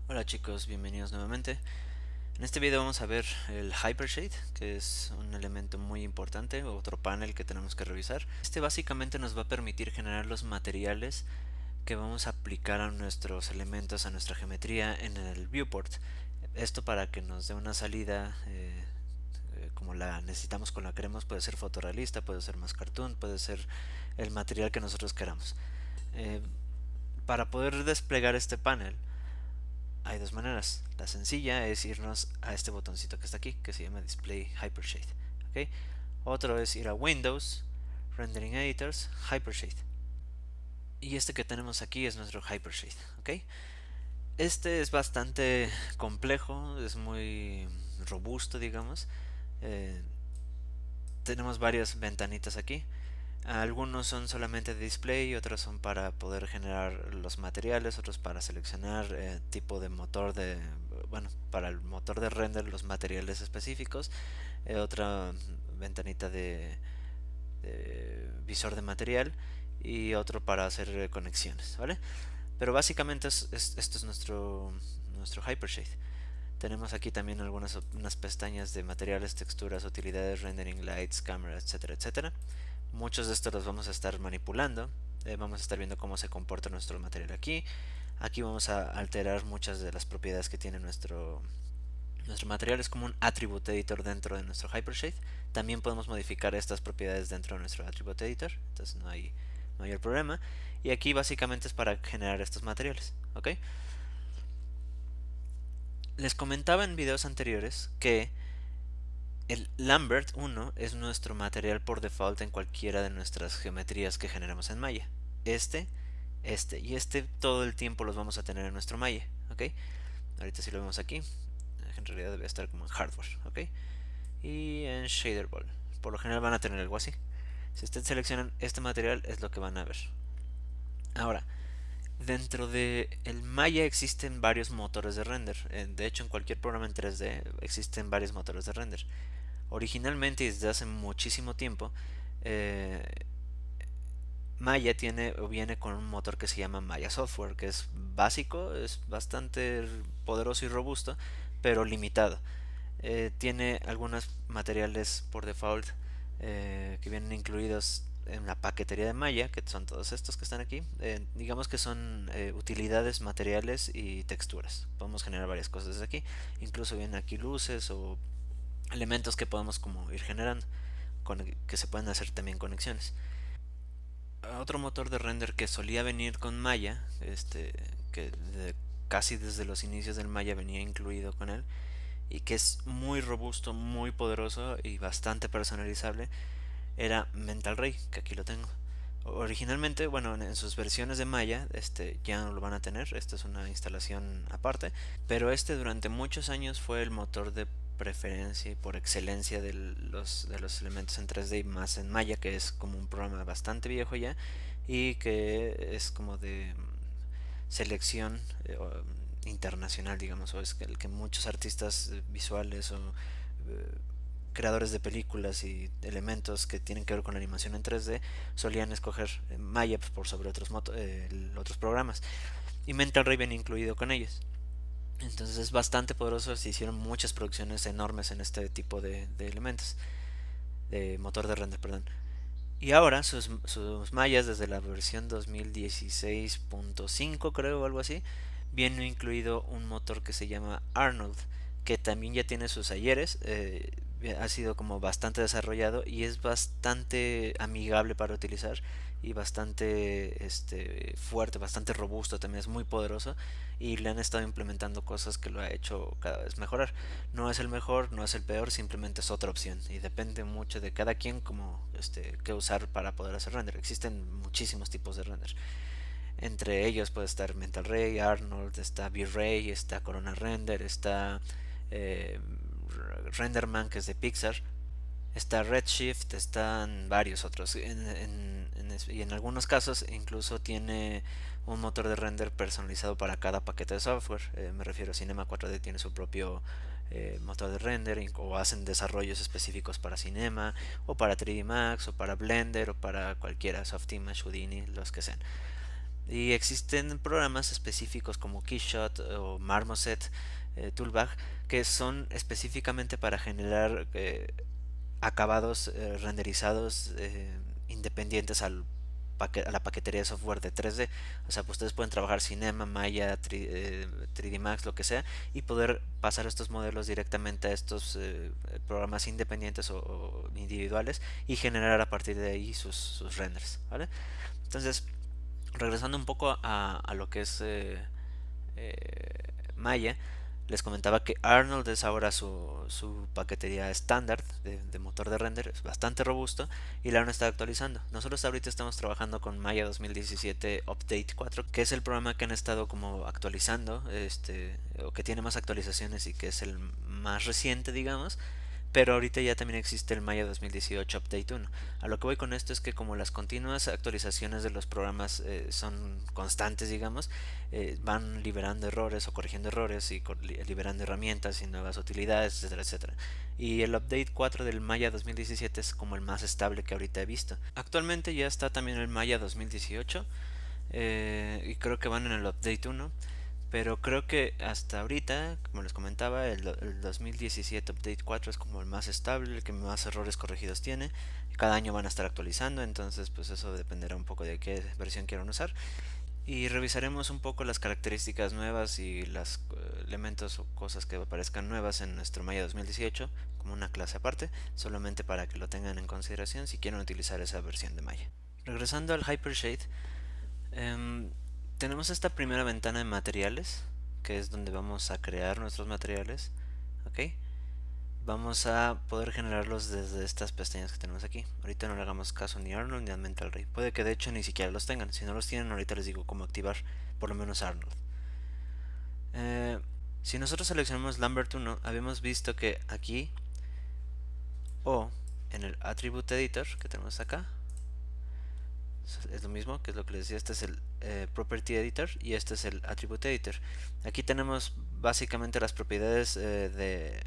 Hola chicos, bienvenidos nuevamente. En este video vamos a ver el Hypershade, que es un elemento muy importante, otro panel que tenemos que revisar. Este básicamente nos va a permitir generar los materiales que vamos a aplicar a nuestros elementos, a nuestra geometría en el viewport. Esto para que nos dé una salida como la necesitamos, con la queremos. Puede ser fotorrealista, puede ser más cartoon, puede ser el material que nosotros queramos. Eh, para poder desplegar este panel hay dos maneras. La sencilla es irnos a este botoncito que está aquí, que se llama Display Hypershade. ¿Okay? Otro es ir a Windows, Rendering Editors, Hypershade. Y este que tenemos aquí es nuestro Hypershade. ¿Okay? Este es bastante complejo, es muy robusto, digamos. Eh, Tenemos varias ventanitas aquí. Algunos son solamente de display, otros son para poder generar los materiales, otros para seleccionar tipo de motor de, bueno, para el motor de render los materiales específicos, otra ventanita de visor de material y otro para hacer conexiones, ¿vale? Pero básicamente esto es nuestro Hypershade. Tenemos aquí también unas pestañas de materiales, texturas, utilidades, rendering, lights, camera, etcétera, etcétera. Muchos de estos los vamos a estar manipulando. Vamos a estar viendo cómo se comporta nuestro material aquí. Aquí vamos a alterar muchas de las propiedades que tiene nuestro material. Es como un attribute editor dentro de nuestro Hypershade. También podemos modificar estas propiedades dentro de nuestro attribute editor. Entonces no hay mayor problema. Y aquí básicamente es para generar estos materiales. ¿Ok? Les comentaba en videos anteriores que el Lambert 1 es nuestro material por default en cualquiera de nuestras geometrías que generamos en Maya. Este, este todo el tiempo los vamos a tener en nuestro Maya, ¿ok? Ahorita si lo vemos aquí, en realidad debe estar como en hardware, ¿ok? Y en shader ball, por lo general van a tener algo así. Si ustedes seleccionan este material es lo que van a ver. Ahora, dentro de el Maya existen varios motores de render. De hecho, en cualquier programa en 3D existen varios motores de render. Originalmente y desde hace muchísimo tiempo, eh, Maya tiene o viene con un motor que se llama Maya Software, que es básico, es bastante poderoso y robusto, pero limitado. Tiene algunos materiales por default que vienen incluidos en la paquetería de Maya, que son todos estos que están aquí. Digamos que son utilidades, materiales y texturas. Podemos generar varias cosas desde aquí. Incluso vienen aquí luces o elementos que podemos como ir generando, que se pueden hacer también conexiones. Otro motor de render que solía venir con Maya, que casi desde los inicios del Maya venía incluido con él, y que es muy robusto, muy poderoso y bastante personalizable, era Mental Ray, que aquí lo tengo. Originalmente, bueno, en sus versiones de Maya, ya no lo van a tener, esta es una instalación aparte, pero durante muchos años fue el motor de preferencia y por excelencia de los elementos en 3D y más en Maya, que es como un programa bastante viejo ya y que es como de selección internacional, digamos, o es el que muchos artistas visuales o creadores de películas y elementos que tienen que ver con la animación en 3D solían escoger Maya por sobre otros programas, y Mental Ray viene incluido con ellos. Entonces es bastante poderoso, se hicieron muchas producciones enormes en este tipo de elementos, de motor de render, perdón. Y ahora sus mallas desde la versión 2016.5 creo o algo así, viene incluido un motor que se llama Arnold, que también ya tiene sus ayeres, ha sido como bastante desarrollado y es bastante amigable para utilizar y bastante fuerte, bastante robusto, también es muy poderoso y le han estado implementando cosas que lo ha hecho cada vez mejorar. No es el mejor, no es el peor, simplemente es otra opción y depende mucho de cada quien como qué usar para poder hacer render. Existen muchísimos tipos de render. Entre ellos puede estar Mental Ray, Arnold, está V-Ray, está Corona Render, está eh, Renderman, que es de Pixar, está Redshift, están varios otros. Y en algunos casos incluso tiene un motor de render personalizado para cada paquete de software. Me refiero a Cinema 4D, tiene su propio motor de render, o hacen desarrollos específicos para Cinema o para 3D Max o para Blender o para cualquiera, Softimage, Houdini, los que sean. Y existen programas específicos como Keyshot o Marmoset, Toolbag, que son específicamente para generar acabados renderizados independientes a la paquetería de software de 3D. O sea, pues ustedes pueden trabajar Cinema, Maya, 3D Max, lo que sea, y poder pasar estos modelos directamente a estos programas independientes o individuales y generar a partir de ahí sus renders, ¿vale? Entonces, regresando un poco a lo que es Maya, les comentaba que Arnold es ahora su paquetería estándar de motor de render, es bastante robusto y la han estado actualizando. Nosotros ahorita estamos trabajando con Maya 2017 Update 4, que es el programa que han estado como actualizando, o que tiene más actualizaciones y que es el más reciente, digamos, pero ahorita ya también existe el Maya 2018 Update 1. A lo que voy con esto es que como las continuas actualizaciones de los programas son constantes, digamos, van liberando errores o corrigiendo errores y liberando herramientas y nuevas utilidades, etcétera, etcétera. Y el Update 4 del Maya 2017 es como el más estable que ahorita he visto. Actualmente ya está también el Maya 2018 y creo que van en el Update 1. Pero creo que hasta ahorita, como les comentaba, el 2017 Update 4 es como el más estable, el que más errores corregidos tiene. Cada año van a estar actualizando, entonces pues eso dependerá un poco de qué versión quieran usar. Y revisaremos un poco las características nuevas y los elementos o cosas que aparezcan nuevas en nuestro Maya 2018 como una clase aparte, solamente para que lo tengan en consideración si quieren utilizar esa versión de Maya. Regresando al Hypershade, Em, tenemos esta primera ventana de materiales, que es donde vamos a crear nuestros materiales. ¿Ok? Vamos a poder generarlos desde estas pestañas que tenemos aquí. Ahorita no le hagamos caso ni a Arnold ni a Mental Ray. Puede que de hecho ni siquiera los tengan. Si no los tienen, ahorita les digo cómo activar por lo menos Arnold. Eh, si nosotros seleccionamos Lambert 1, habíamos visto que aquí o en el Attribute Editor que tenemos acá, es lo mismo, que es lo que les decía, este es el Property Editor y este es el Attribute Editor. Aquí tenemos básicamente las propiedades de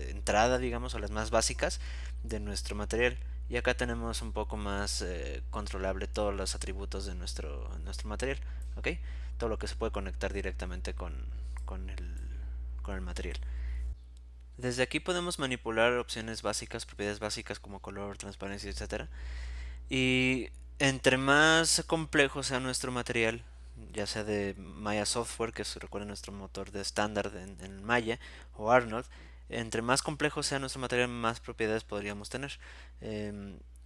entrada, digamos, o las más básicas de nuestro material. Y acá tenemos un poco más controlable todos los atributos de nuestro material, ¿ok? Todo lo que se puede conectar directamente con el material. Desde aquí podemos manipular opciones básicas, propiedades básicas como color, transparencia, etcétera. Y entre más complejo sea nuestro material, ya sea de Maya Software, que es, recuerden, nuestro motor de estándar en Maya, o Arnold, entre más complejo sea nuestro material, más propiedades podríamos tener.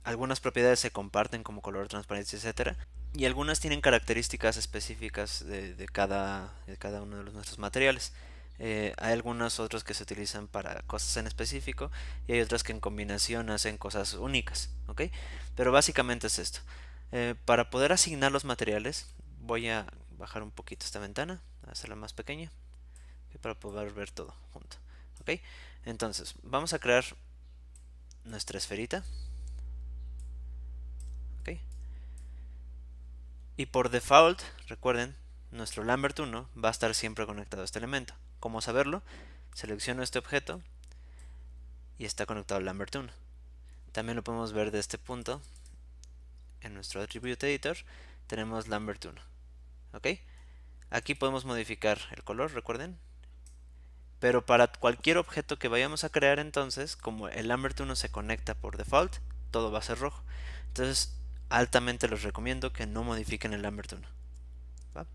Algunas propiedades se comparten como color, transparencia, etcétera, y algunas tienen características específicas de cada uno de nuestros materiales. Hay algunos otros que se utilizan para cosas en específico y hay otras que en combinación hacen cosas únicas, ¿ok? Pero básicamente es esto. Para poder asignar los materiales, voy a bajar un poquito esta ventana, hacerla más pequeña, para poder ver todo junto, ¿ok? Entonces, vamos a crear nuestra esferita, ¿ok? Y por default, recuerden, nuestro Lambert 1 va a estar siempre conectado a este elemento. ¿Cómo saberlo? Selecciono este objeto y está conectado al Lambert 1. También lo podemos ver de este punto. En nuestro Attribute Editor tenemos Lambert 1. ¿Ok? Aquí podemos modificar el color, recuerden. Pero para cualquier objeto que vayamos a crear entonces, como el Lambert 1 se conecta por default, todo va a ser rojo. Entonces, altamente les recomiendo que no modifiquen el Lambert 1. ¿Va?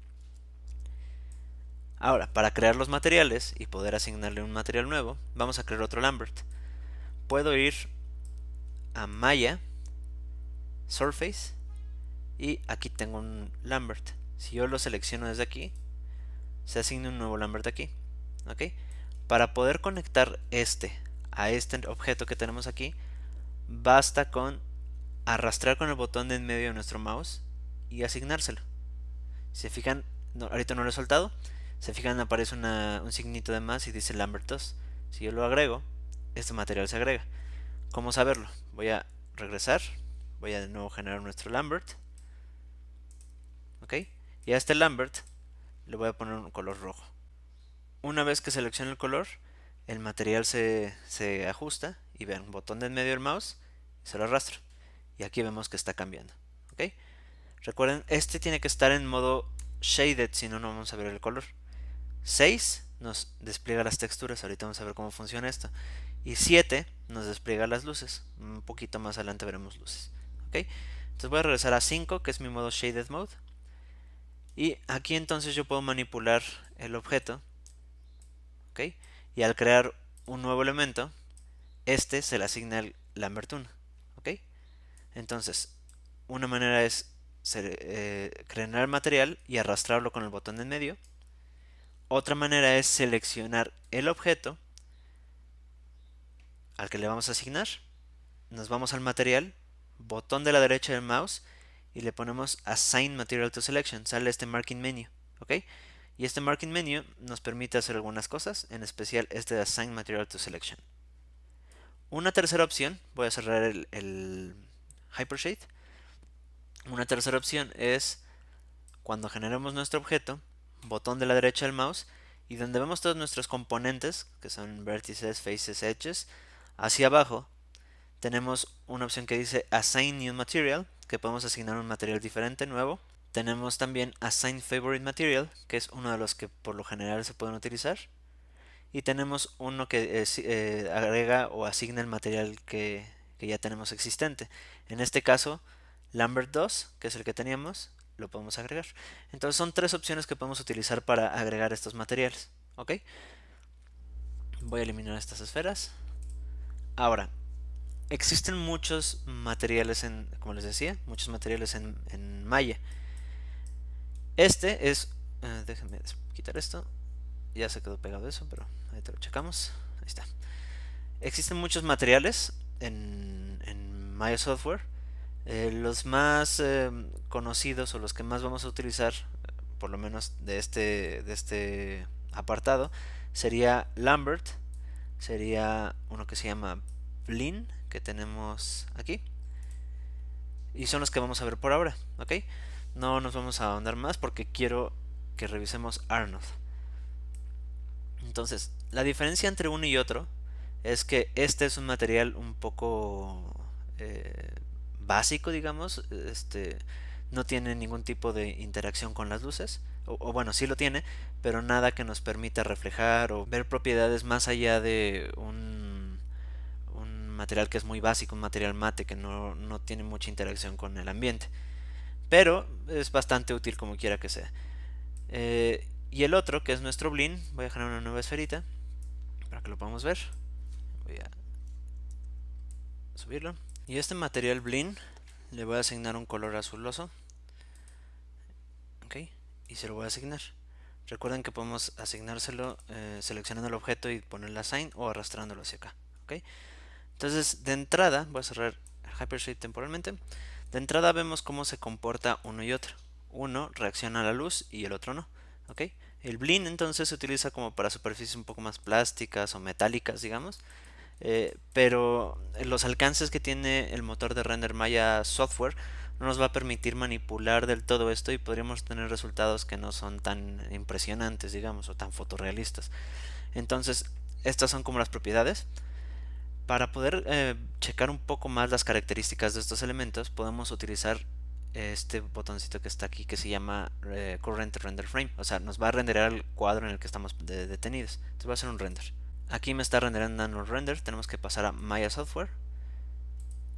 Ahora, para crear los materiales y poder asignarle un material nuevo, vamos a crear otro Lambert. Puedo ir a Maya, Surface, y aquí tengo un Lambert. Si yo lo selecciono desde aquí, se asigna un nuevo Lambert aquí. ¿Ok? Para poder conectar a este objeto que tenemos aquí, basta con arrastrar con el botón de en medio de nuestro mouse y asignárselo. Si se fijan, ahorita no lo he soltado. Se fijan, aparece un signito de más y dice Lambert 2. Si yo lo agrego, este material se agrega. ¿Cómo saberlo? Voy a regresar. Voy a de nuevo generar nuestro Lambert. ¿Ok? Y a este Lambert le voy a poner un color rojo. Una vez que seleccione el color, el material se ajusta y vean, botón de en medio del mouse y se lo arrastro. Y aquí vemos que está cambiando. ¿Ok? Recuerden, este tiene que estar en modo shaded, si no, no vamos a ver el color. 6 nos despliega las texturas, ahorita vamos a ver cómo funciona esto. Y 7 nos despliega las luces. Un poquito más adelante veremos luces. ¿Ok? Entonces voy a regresar a 5, que es mi modo shaded mode. Y aquí entonces yo puedo manipular el objeto. ¿Ok? Y al crear un nuevo elemento, este se le asigna el Lambert 1. ¿Ok? Entonces, una manera es crear el material y arrastrarlo con el botón en medio. Otra manera es seleccionar el objeto al que le vamos a asignar. Nos vamos al material, botón de la derecha del mouse y le ponemos Assign Material to Selection. Sale este Marking Menu. ¿Ok? Y este Marking Menu nos permite hacer algunas cosas, en especial este de Assign Material to Selection. Una tercera opción, voy a cerrar el Hypershade. Una tercera opción es cuando generemos nuestro objeto, botón de la derecha del mouse y donde vemos todos nuestros componentes, que son vértices, faces, edges, hacia abajo tenemos una opción que dice Assign New Material, que podemos asignar un material diferente, nuevo. Tenemos también Assign Favorite Material, que es uno de los que por lo general se pueden utilizar. Y tenemos uno que agrega o asigna el material que ya tenemos existente. En este caso, Lambert 2, que es el que teníamos, lo podemos agregar. Entonces son tres opciones que podemos utilizar para agregar estos materiales. ¿Ok? Voy a eliminar estas esferas. Ahora, existen muchos materiales como les decía, muchos materiales en Maya. Este es... déjenme quitar esto. Ya se quedó pegado eso, pero ahí te lo checamos. Ahí está. Existen muchos materiales en Maya Software. Los más conocidos o los que más vamos a utilizar, por lo menos de este apartado, sería Lambert, sería uno que se llama Blinn, que tenemos aquí, y son los que vamos a ver por ahora, ¿ok? No nos vamos a ahondar más porque quiero que revisemos Arnold. Entonces, la diferencia entre uno y otro es que este es un material un poco básico, digamos. No tiene ningún tipo de interacción con las luces. O bueno, sí lo tiene, pero nada que nos permita reflejar o ver propiedades más allá de un material que es muy básico, un material mate que no tiene mucha interacción con el ambiente. Pero es bastante útil como quiera que sea. Y el otro, que es nuestro Blinn, voy a generar una nueva esferita para que lo podamos ver. Voy a subirlo. Y este material Blinn le voy a asignar un color azuloso. Ok, y se lo voy a asignar. Recuerden que podemos asignárselo seleccionando el objeto y ponerle assign o arrastrándolo hacia acá. Ok, entonces de entrada, voy a cerrar Hypershade temporalmente. De entrada vemos cómo se comporta uno y otro. Uno reacciona a la luz y el otro no. ¿Ok? El Blinn entonces se utiliza como para superficies un poco más plásticas o metálicas, digamos. Pero los alcances que tiene el motor de render Maya Software no nos va a permitir manipular del todo esto y podríamos tener resultados que no son tan impresionantes, digamos, o tan fotorrealistas. Entonces, estas son como las propiedades. Para poder checar un poco más las características de estos elementos, podemos utilizar este botoncito que está aquí que se llama Current Render Frame. O sea, nos va a renderar el cuadro en el que estamos detenidos. Entonces va a hacer un render. Aquí me está renderando el render. Tenemos que pasar a Maya Software.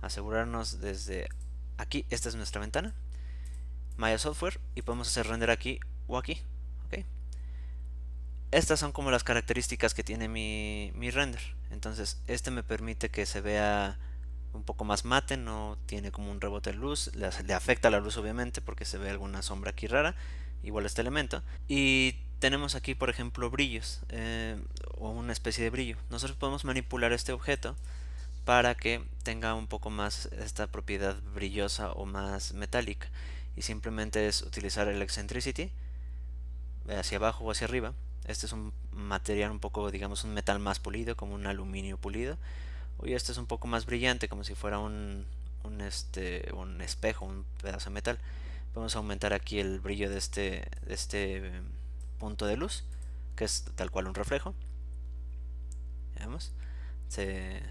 Asegurarnos desde aquí. Esta es nuestra ventana. Maya Software. Y podemos hacer render aquí o aquí. ¿Ok? Estas son como las características que tiene mi render. Entonces este me permite que se vea un poco más mate, no tiene como un rebote de luz, le afecta la luz obviamente porque se ve alguna sombra aquí rara, igual este elemento. Y tenemos aquí por ejemplo brillos o una especie de brillo. Nosotros podemos manipular este objeto para que tenga un poco más esta propiedad brillosa o más metálica. Y simplemente es utilizar el eccentricity hacia abajo o hacia arriba. Este es un material un poco, digamos, un metal más pulido, como un aluminio pulido. Y este es un poco más brillante, como si fuera un espejo, un pedazo de metal. Vamos a aumentar aquí el brillo de este punto de luz, que es tal cual un reflejo. Veamos. Se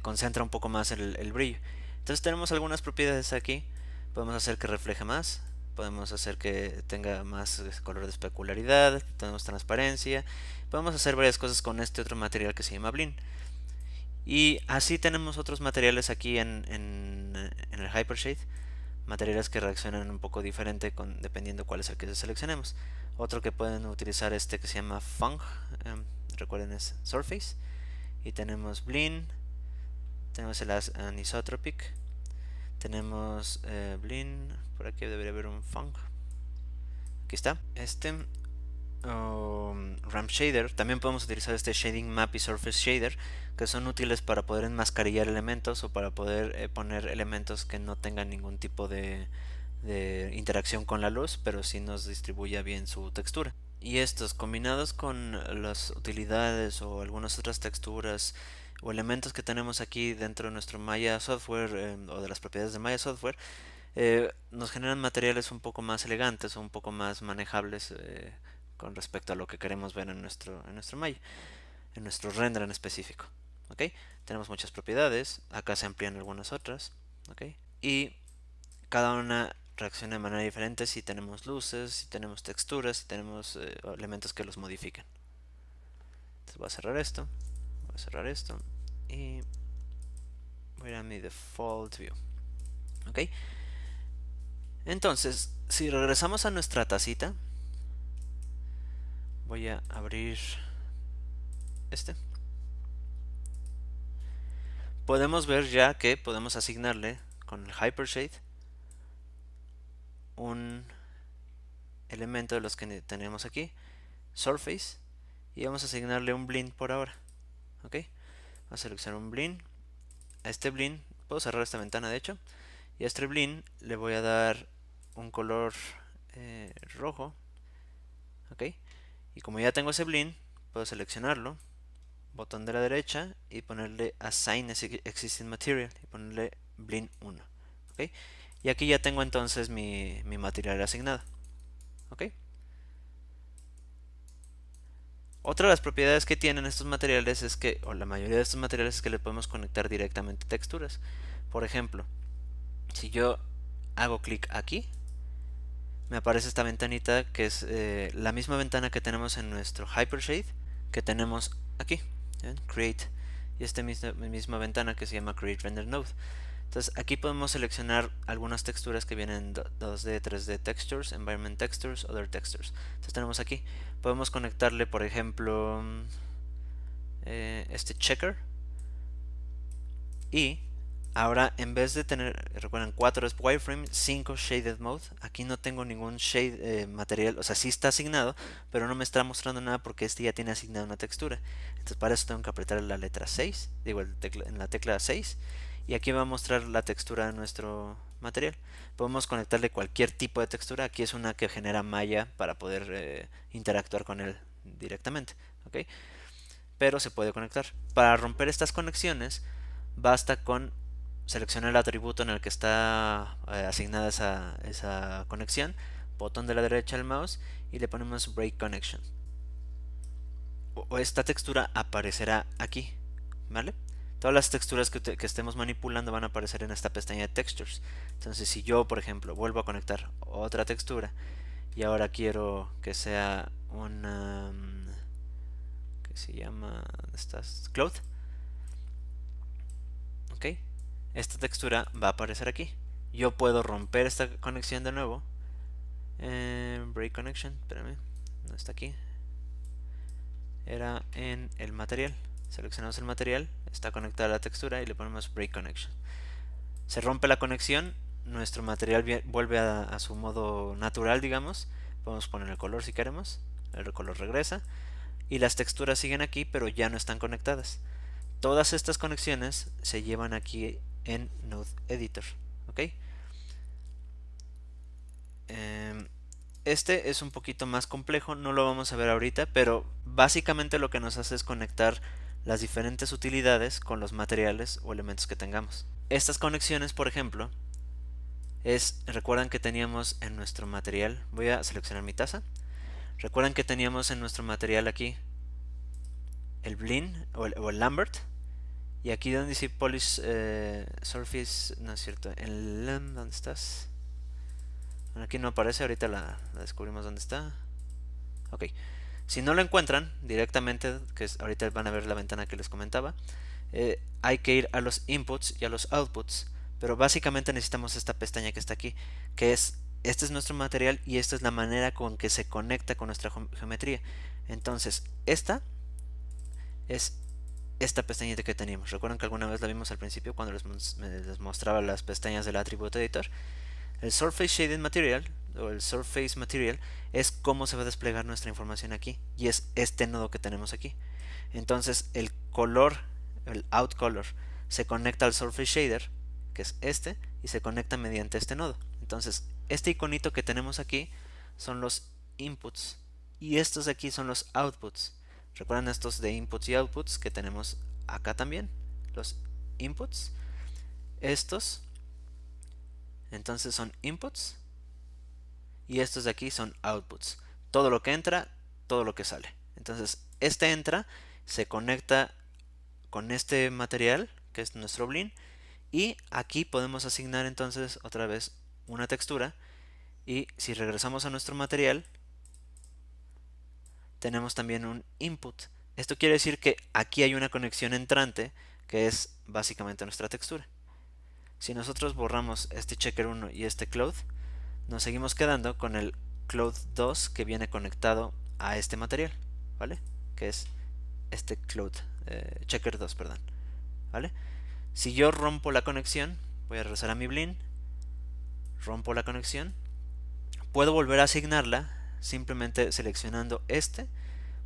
concentra un poco más el brillo. Entonces tenemos algunas propiedades aquí Podemos hacer que refleje más, podemos hacer que tenga más color de especularidad, tenemos transparencia, podemos hacer varias cosas con este otro material que se llama Blinn. Y así tenemos otros materiales aquí en el Hypershade, materiales que reaccionan un poco diferente dependiendo cuál es el que seleccionemos. Otro que pueden utilizar que se llama Fung, recuerden es Surface. Y tenemos Blinn, tenemos el Anisotropic, tenemos Blinn, por aquí debería haber un Fung. Aquí está. Ramp Shader, también podemos utilizar este Shading Map y Surface Shader, que son útiles para poder enmascarillar elementos o para poder poner elementos que no tengan ningún tipo de interacción con la luz, pero sí nos distribuya bien su textura. Y estos combinados con las utilidades o algunas otras texturas o elementos que tenemos aquí dentro de nuestro Maya Software o de las propiedades de Maya Software, nos generan materiales un poco más elegantes o un poco más manejables con respecto a lo que queremos ver en nuestro Maya, en nuestro render en específico. ¿Okay? Tenemos muchas propiedades, acá se amplían algunas otras, ¿okay? Y cada una reacciona de manera diferente si tenemos luces, si tenemos texturas, si tenemos elementos que los modifican. Entonces voy a cerrar esto, voy a cerrar esto y voy a ir a mi default view. ¿Ok? Entonces, si regresamos a nuestra tacita, voy a abrir podemos ver ya que podemos asignarle con el Hypershade un elemento de los que tenemos aquí, Surface, y vamos a asignarle un Blinn por ahora. ¿Ok? Vamos a seleccionar un Blinn. A este Blinn, puedo cerrar esta ventana de hecho, y a este Blinn le voy a dar un color rojo. ¿Ok? Y como ya tengo ese Blinn, puedo seleccionarlo, botón de la derecha y ponerle Assign Existing Material y ponerle Blinn 1. ¿Ok? Y aquí ya tengo entonces mi material asignado. ¿Ok? Otra de las propiedades que tienen estos materiales es que, o la mayoría de estos materiales, es que le podemos conectar directamente texturas. Por ejemplo, si yo hago clic aquí, me aparece esta ventanita que es la misma ventana que tenemos en nuestro Hypershade, que tenemos aquí, Create, y esta misma ventana que se llama Create Render Node. Entonces aquí podemos seleccionar algunas texturas que vienen 2D, 3D Textures, Environment Textures, Other Textures. Entonces tenemos aquí, podemos conectarle por ejemplo este checker, y ahora en vez de tener, recuerden, 4 es wireframe, 5 shaded mode, aquí no tengo ningún shade material, o sea sí está asignado, pero no me está mostrando nada porque este ya tiene asignada una textura. Entonces para eso tengo que apretar la letra 6, digo en la tecla 6, y aquí va a mostrar la textura de nuestro material. Podemos conectarle cualquier tipo de textura, aquí es una que genera Maya para poder interactuar con él directamente, ¿ok? Pero se puede conectar. Para romper estas conexiones basta con seleccionar el atributo en el que está asignada esa conexión, botón de la derecha del mouse y le ponemos Break Connection. O esta textura aparecerá aquí, ¿vale? Todas las texturas que estemos manipulando van a aparecer en esta pestaña de Textures. Entonces si yo, por ejemplo, vuelvo a conectar otra textura y ahora quiero que sea una que se llama Cloud, ¿ok? Esta textura va a aparecer aquí. Yo puedo romper esta conexión de nuevo. Break connection, espérame, no está aquí. Era en el material. Seleccionamos el material, está conectada la textura y le ponemos break connection. Se rompe la conexión, nuestro material vuelve a su modo natural, digamos. Podemos poner el color si queremos, el color regresa y las texturas siguen aquí, pero ya no están conectadas. Todas estas conexiones se llevan aquí en Node Editor, ¿ok? Este es un poquito más complejo, no lo vamos a ver ahorita, pero básicamente lo que nos hace es conectar las diferentes utilidades con los materiales o elementos que tengamos. Estas conexiones, por ejemplo, recuerdan que teníamos en nuestro material, voy a seleccionar mi taza, recuerdan que teníamos en nuestro material aquí el Blinn o el Lambert, y aquí donde dice Polish Surface, no es cierto, ¿dónde estás? Aquí no aparece, ahorita la descubrimos dónde está. Ok. Si no lo encuentran directamente, ahorita van a ver la ventana que les comentaba, hay que ir a los inputs y a los outputs. Pero básicamente necesitamos esta pestaña que está aquí, que este es nuestro material y esta es la manera con que se conecta con nuestra geometría. Entonces, esta es esta pestañita que teníamos. Recuerden que alguna vez la vimos al principio cuando les mostraba las pestañas del Attribute Editor. El Surface Shaded Material o el Surface Material es cómo se va a desplegar nuestra información aquí, y es este nodo que tenemos aquí. Entonces el color, el Out Color, se conecta al Surface Shader, que es este, y se conecta mediante este nodo. Entonces este iconito que tenemos aquí son los inputs y estos de aquí son los outputs. Recuerdan estos de inputs y outputs que tenemos acá también, los inputs, estos entonces son inputs y estos de aquí son outputs. Todo lo que entra, todo lo que sale. Entonces este entra, se conecta con este material que es nuestro Blinn, y aquí podemos asignar entonces otra vez una textura, y si regresamos a nuestro material tenemos también un input. Esto quiere decir que aquí hay una conexión entrante que es básicamente nuestra textura. Si nosotros borramos este checker 1 y este cloud, nos seguimos quedando con el cloud 2 que viene conectado a este material, ¿vale? Que es este cloud, checker 2, perdón, ¿vale? Si yo rompo la conexión, voy a regresar a mi Blinn, rompo la conexión, puedo volver a asignarla simplemente seleccionando este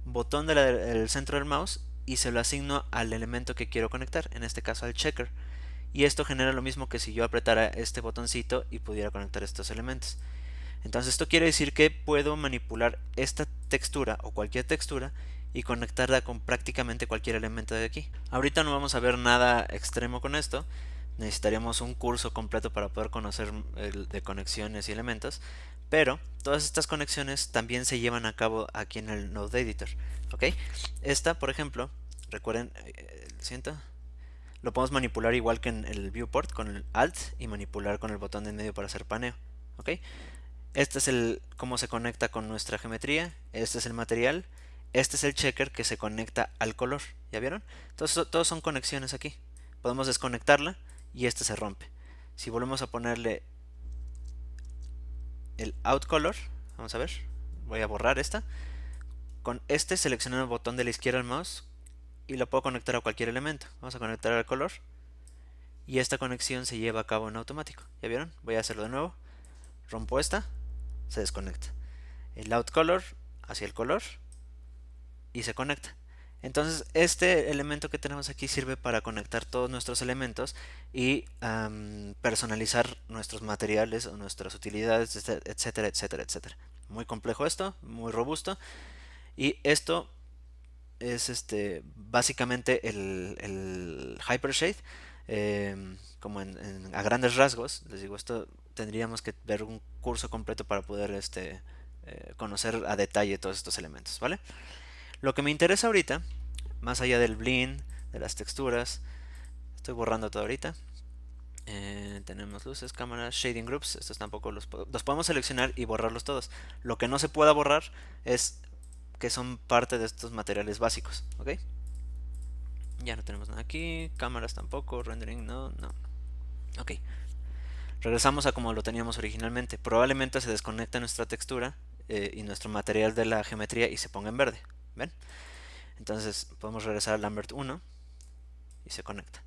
botón del centro del mouse y se lo asigno al elemento que quiero conectar, en este caso al checker. Y esto genera lo mismo que si yo apretara este botoncito y pudiera conectar estos elementos. Entonces esto quiere decir que puedo manipular esta textura o cualquier textura y conectarla con prácticamente cualquier elemento de aquí. Ahorita no vamos a ver nada extremo con esto. Necesitaríamos un curso completo para poder conocer de conexiones y elementos. Pero todas estas conexiones también se llevan a cabo aquí en el Node Editor. ¿Ok? Esta, por ejemplo, recuerden, siento, lo podemos manipular igual que en el viewport con el Alt y manipular con el botón de en medio para hacer paneo. ¿Ok? Este es el cómo se conecta con nuestra geometría. Este es el material. Este es el checker que se conecta al color. ¿Ya vieron? Entonces todos son conexiones aquí. Podemos desconectarla y este se rompe. Si volvemos a ponerle el out color, vamos a ver, voy a borrar esta. Con este selecciono el botón de la izquierda del mouse y lo puedo conectar a cualquier elemento. Vamos a conectar al color y esta conexión se lleva a cabo en automático. ¿Ya vieron? Voy a hacerlo de nuevo. Rompo esta, se desconecta. El out color hacia el color y se conecta. Entonces este elemento que tenemos aquí sirve para conectar todos nuestros elementos y personalizar nuestros materiales o nuestras utilidades, etcétera, etcétera, etcétera. Muy complejo esto, muy robusto, y esto es básicamente el Hypershade. Como a grandes rasgos, les digo, esto tendríamos que ver un curso completo para poder conocer a detalle todos estos elementos, ¿vale? Lo que me interesa ahorita, más allá del Blinn, de las texturas, estoy borrando todo ahorita. Tenemos luces, cámaras, shading groups. Estos tampoco los podemos seleccionar y borrarlos todos. Lo que no se pueda borrar es que son parte de estos materiales básicos, ¿ok? Ya no tenemos nada aquí, cámaras tampoco, rendering no. Ok, regresamos a como lo teníamos originalmente. Probablemente se desconecta nuestra textura y nuestro material de la geometría y se ponga en verde, ¿ven? Entonces podemos regresar a Lambert 1 y se conecta.